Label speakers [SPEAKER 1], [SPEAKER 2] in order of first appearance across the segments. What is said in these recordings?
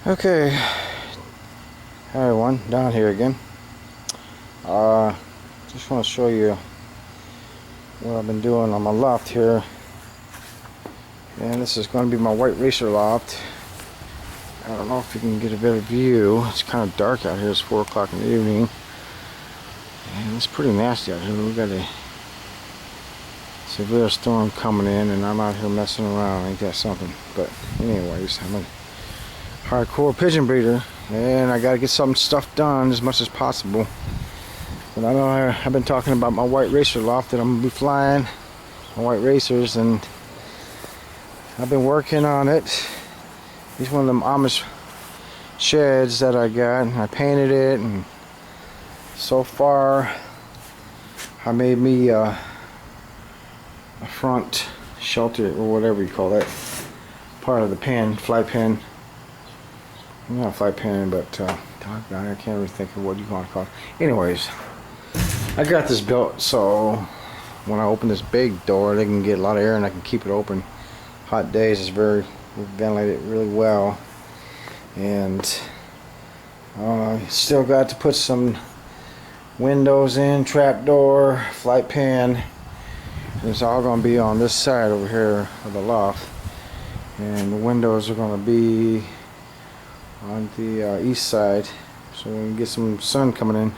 [SPEAKER 1] Okay, hi everyone, down here again. Just want to show you what I've been doing on my loft here. And this is going to be my white racer loft. I don't know if you can get a better view. It's kind of dark out here. It's 4 o'clock in the evening. And it's pretty nasty out here. We've got a severe storm coming in and I'm out here messing around. Ain't that something? But anyways, I'm a hardcore pigeon breeder and I got to get some stuff done as much as possible. But I know I've been talking about my white racer loft that I'm going to be flying, my white racers, and I've been working on it. It's one of them Amish sheds that I got, and I painted it, and so far I made me a front shelter or whatever you call that, part of the pen, fly pen. Not a fly pen, but I can't really think of what you want to call it. Anyways, I got this built so when I open this big door they can get a lot of air and I can keep it open. Hot days is very ventilated really well, and still got to put some windows in, trap door, flight pan. It's all going to be on this side over here of the loft, and the windows are going to be on the east side so we can get some sun coming in.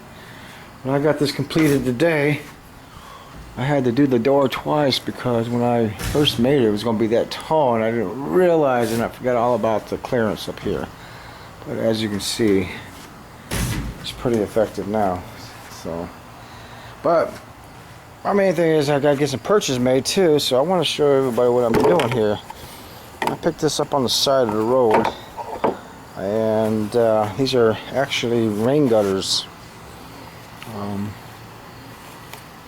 [SPEAKER 1] When I got this completed today, I had to do the door twice because when I first made it, it was going to be that tall and I didn't realize, and I forgot all about the clearance up here. But as you can see, it's pretty effective now. So, but my main thing is I got to get some perches made too, so I want to show everybody what I'm doing here. I picked this up on the side of the road, and these are actually rain gutters.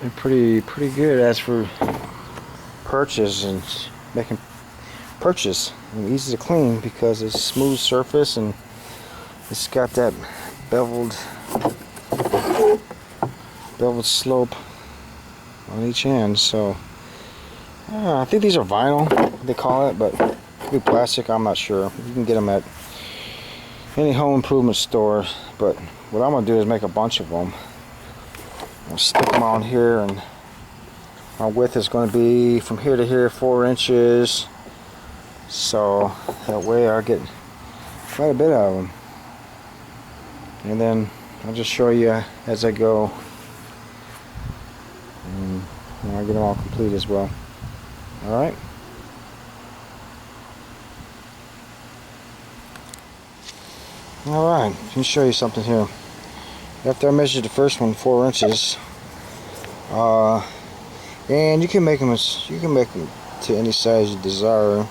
[SPEAKER 1] They're pretty good as for perches and making perches, and easy to clean because it's smooth surface and it's got that beveled slope on each end. So I think these are vinyl, they call it, but it could be plastic, I'm not sure. You can get them at any home improvement store, but what I'm gonna do is make a bunch of them. I'll stick them on here, and my width is going to be from here to here 4 inches, so that way I'll get quite a bit of them, and then I'll just show you as I go and when I get them all complete as well. Alright, let me show you something here. After I measured the first one 4 inches, and you can make them to any size you desire.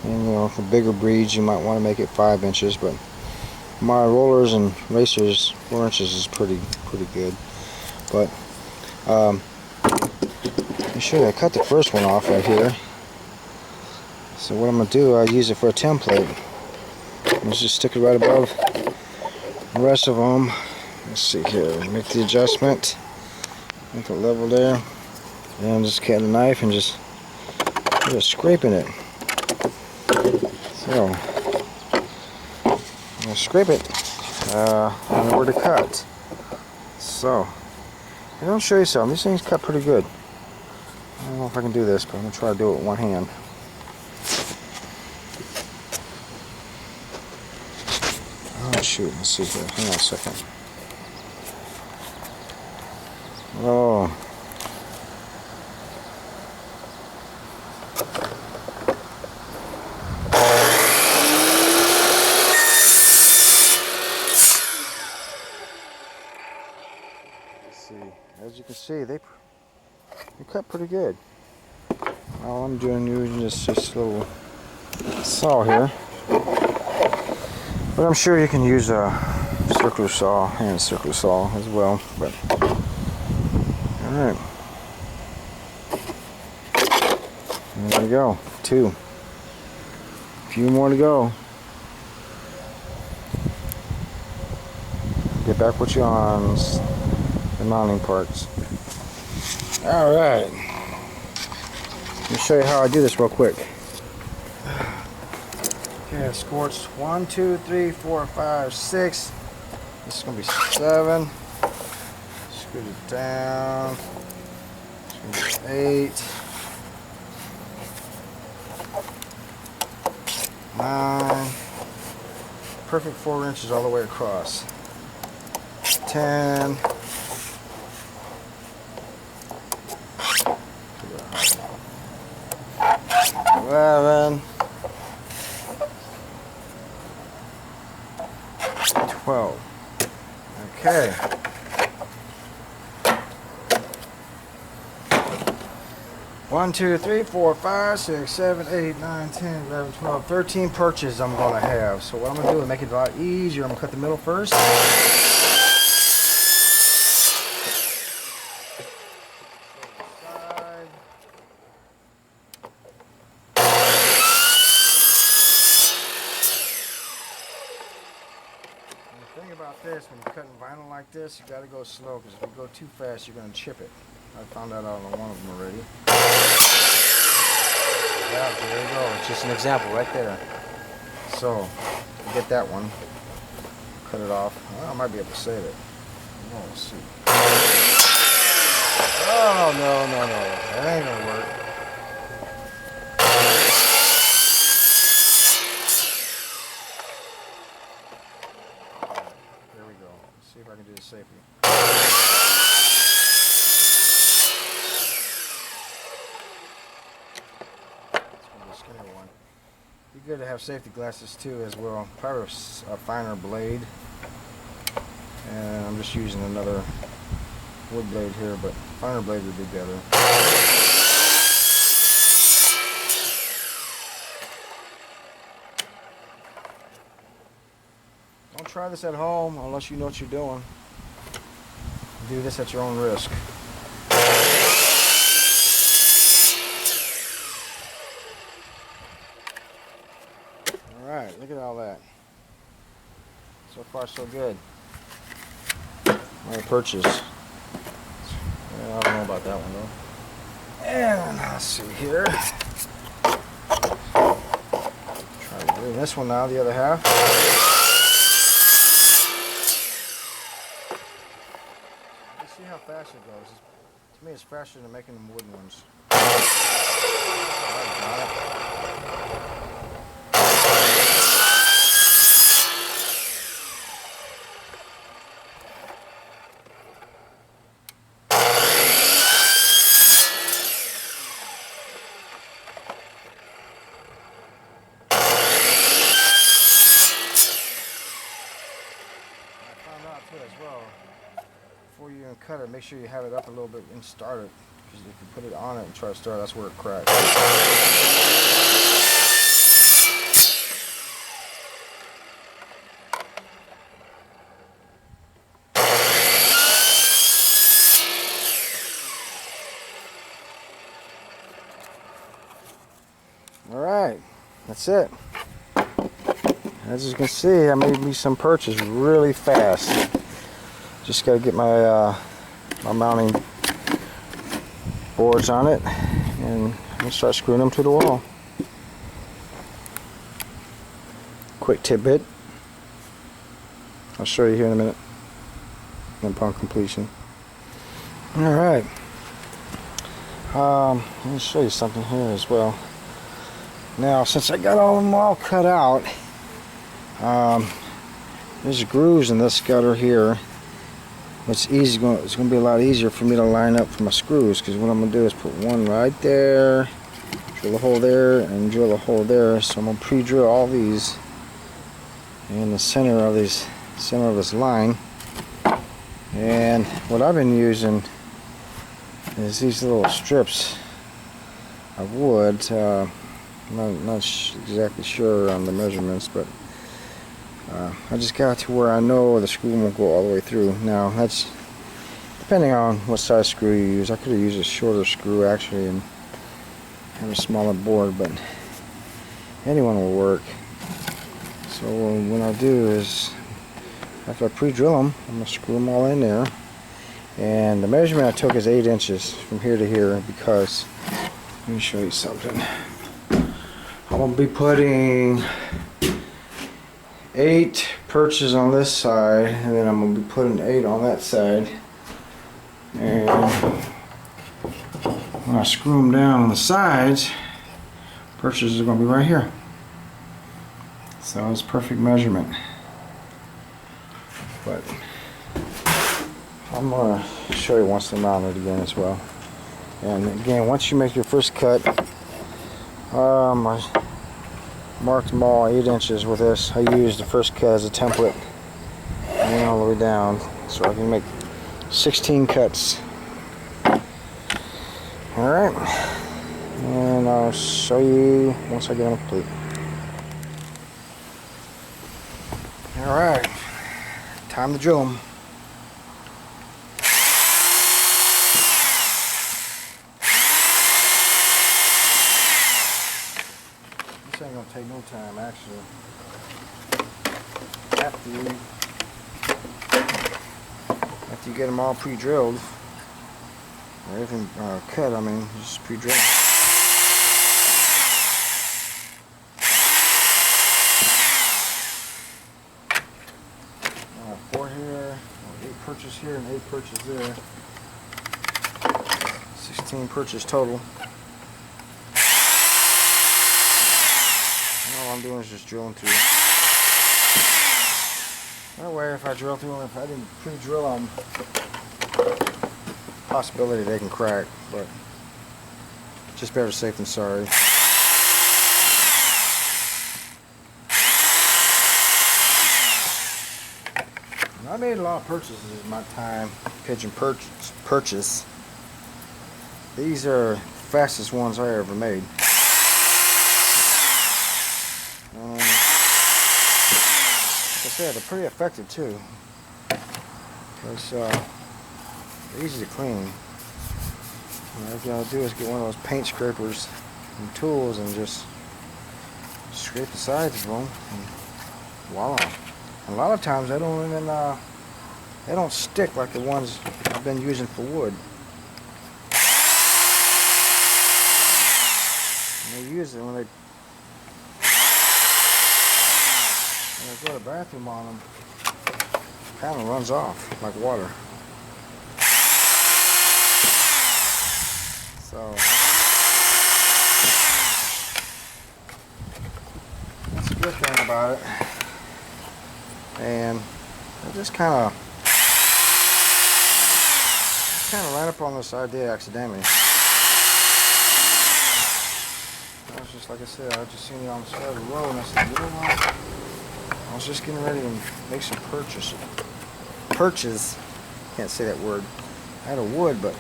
[SPEAKER 1] And you know, for bigger breeds, you might want to make it 5 inches. But my rollers and racers, 4 inches is pretty good. But I should have cut the first one off right here. So what I'm gonna do, I use it for a template. Let's just stick it right above the rest of them. Let's see here, make the adjustment, make it level there, and just get a knife and just scraping it. So, I'm going to scrape it, and where to cut. So, and I'll show you something. These things cut pretty good. I don't know if I can do this, but I'm going to try to do it with one hand. Oh shoot, let's see here, hang on a second. Oh. Let's see. As you can see, they cut pretty good. All I'm doing using this little saw here, but I'm sure you can use a circular saw and a circular saw as well. But alright, there we go, 2. A few more to go. Get back with you on the mounting parts. Alright, let me show you how I do this real quick. Okay, scorched 1, 2, 3, 4, 5, 6. This is gonna be 7. Scoot it down. It's gonna be 8. 9. Perfect 4 inches all the way across. 10. 11. 12. Okay. One, 2, 3, 4, 5, 6, 7, 8, 9, 10, 11, 12, 13 perches I'm going to have. So what I'm going to do is make it a lot easier. I'm going to cut the middle first. The thing about this, when you're cutting vinyl like this, you got to go slow, because if you go too fast, you're going to chip it. I found that out on one of them already. Yeah, there you go. It's just an example right there. So, get that one. Cut it off. Well, I might be able to save it. Oh, let's see. Oh, no. That ain't going to work. There we go. Let's see if I can do this safely. Skinny one. Be good to have safety glasses too as well. Probably a finer blade. And I'm just using another wood blade here, but finer blade would be better. Don't try this at home unless you know what you're doing. Do this at your own risk. Alright, look at all that. So far so good. My perches. Yeah, I don't know about that one though. And let's see here. Try to do this one now, the other half. Let's see how fast it goes. To me it's faster than making them wooden ones. As well, before you even cut it, make sure you have it up a little bit and start it, because if you put it on it and try to start, that's where it cracks. Alright, that's it. As you can see, I made me some perches really fast. Just got to get my my mounting boards on it, and I'm going to start screwing them to the wall. Quick tidbit. I'll show you here in a minute upon completion. Alright. Let me show you something here as well. Now, since I got all of them all cut out, there's grooves in this gutter here. It's easy. It's going to be a lot easier for me to line up for my screws, because what I'm going to do is put one right there, drill a hole there, and drill a hole there. So I'm going to pre-drill all these in the center of this line. And what I've been using is these little strips of wood. I'm not exactly sure on the measurements, but I just got to where I know the screw won't go all the way through. Now that's depending on what size screw you use. I could have used a shorter screw actually and have a smaller board, but anyone will work. So what I'll do is, after I pre-drill them, I'm going to screw them all in there. And the measurement I took is 8 inches from here to here, because let me show you something. I'm going to be putting 8 perches on this side, and then I'm going to be putting 8 on that side. And when I screw them down on the sides, perches are going to be right here. So it's perfect measurement. But I'm going to show you once they're mounted again as well. And again, once you make your first cut, I marked them all 8 inches with this. I used the first cut as a template and all the way down so I can make 16 cuts. Alright, and I'll show you once I get them complete. Alright, time to drill them. This ain't gonna take no time actually. After you get them all pre-drilled, or even cut, I mean, just pre-drilled. 4 here, 8 perches here, and 8 perches there. 16 perches total. And all I'm doing is just drilling through. That way, if I drill through them, if I didn't pre-drill them, possibility they can crack, but just better safe than sorry. And I made a lot of purchases in my time, pigeon perches. These are the fastest ones I ever made. Like I said, they're pretty effective too. Because they're easy to clean. And all you gotta do is get one of those paint scrapers and tools and just scrape the sides of them, and voila. And a lot of times they don't even they don't stick like the ones I've been using for wood. And they use it when they go to the bathroom on them. Kind of runs off like water. So that's a good thing about it. And I just kind of ran up on this idea accidentally. I was just, like I said, I just seen it on the side of the road, and I said, you know what? I was just getting ready to make some perches. Can't say that word. I had a wood, but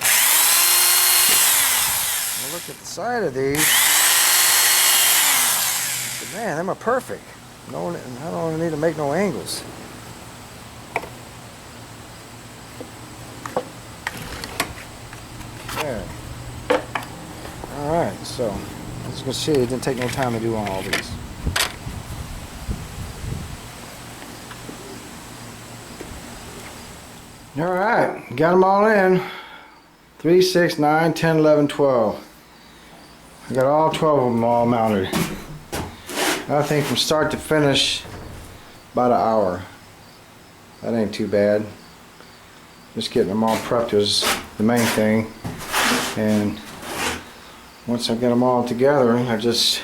[SPEAKER 1] I looked at the side of these. I said, man, them are perfect. No, I don't need to make no angles. There. Alright, so as you can see, it didn't take no time to do all these. Alright, got them all in. 3, 6, 9, 10, 11, 12. I got all 12 of them all mounted. I think from start to finish, about an hour. That ain't too bad. Just getting them all prepped is the main thing. And once I get them all together, I just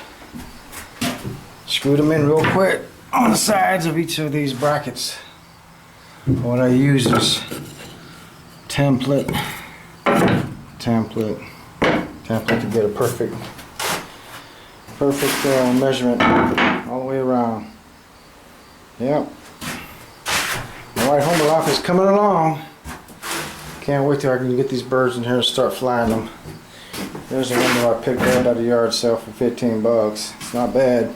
[SPEAKER 1] screwed them in real quick on the sides of each of these brackets. What I use is template to get a perfect measurement all the way around. Yep. My white home loft is coming along. Can't wait till I can get these birds in here and start flying them. There's a window I picked up at a yard sale for 15 bucks. It's not bad.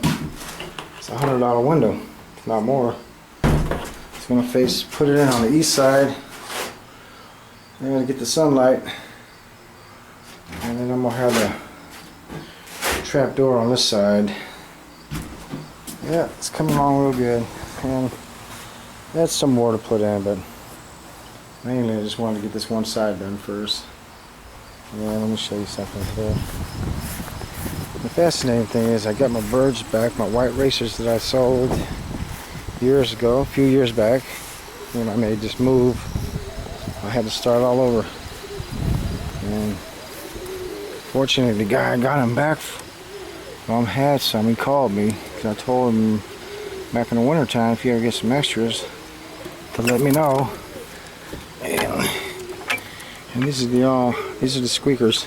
[SPEAKER 1] It's a $100 window, if not more. It's gonna put it in on the east side. I'm gonna get the sunlight, and then I'm gonna have the trap door on this side. Yeah, it's coming along real good. And that's some more to put in, but mainly I just wanted to get this one side done first. Yeah, let me show you something here. The fascinating thing is I got my birds back, my white racers that I sold. years ago, a few years back, when I made this move. I had to start all over. And fortunately, the guy got him back had some. He called me because I told him back in the winter time, if you ever get some extras, to let me know. And these are the squeakers,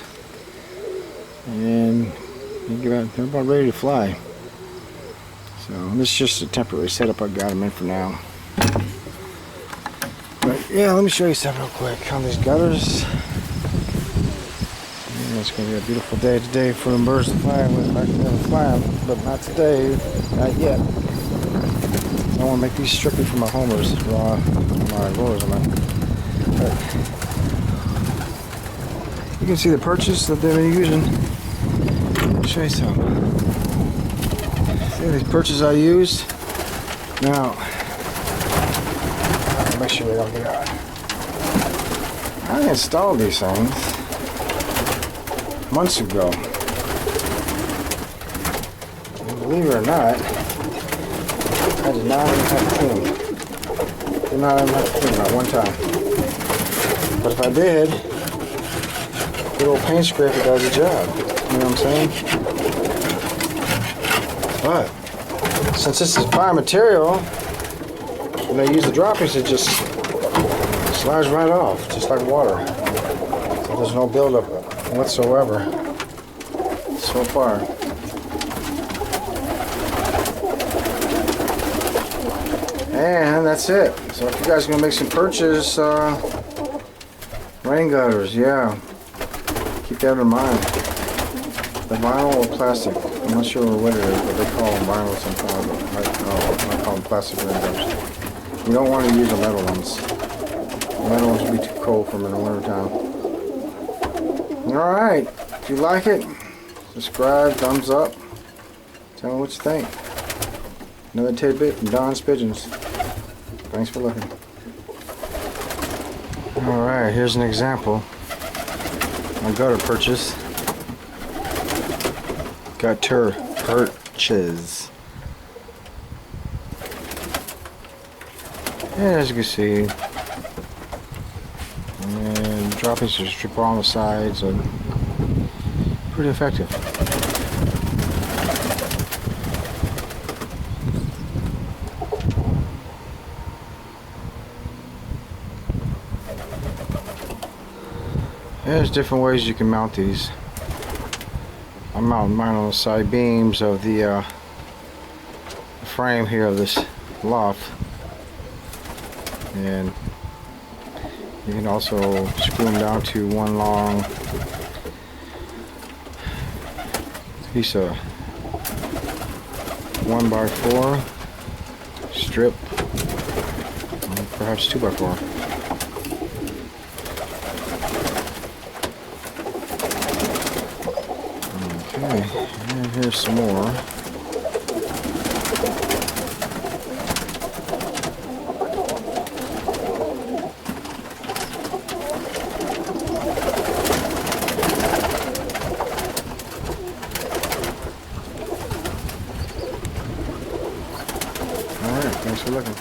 [SPEAKER 1] and they're about ready to fly. So this is just a temporary setup I got them in for now. But yeah, let me show you something real quick on these gutters. And it's going to be a beautiful day today for the birds to fly with. I can fly them, but not today, not yet. I want to make these strictly for my homers, my lures. But you can see the perches that they've been using. I'll show you some. See these perches I used? Now, I'll make sure they don't get out. I installed these things months ago. And believe it or not, I did not even have to clean them. Did not even have to clean them at one time. But if I did, good old paint scraper does the job. You know what I'm saying? But since this is fine material, when I use the droppings, it just slides right off, just like water. So there's no buildup whatsoever so far. And that's it. So if you guys are gonna make some perches, rain gutters, yeah, keep that in mind. The vinyl or plastic, I'm not sure what it is, but they call them vinyl sometimes. I call them plastic rain gutters. You don't want to use the metal ones. The metal ones will be too cold for them in the winter time. Alright, if you like it, subscribe, thumbs up, tell me what you think. Another tidbit from Don's Pigeons. Thanks for looking. Alright, here's an example. My gutter perches. Gutter perches. And as you can see, and droppings just drip on the sides, and pretty effective. There's different ways you can mount these. I'm mounting mine on the side beams of the frame here of this loft, and you can also screw them down to one long piece of 1x4 strip, perhaps 2x4. Okay, and here's some more. Alright, thanks for looking.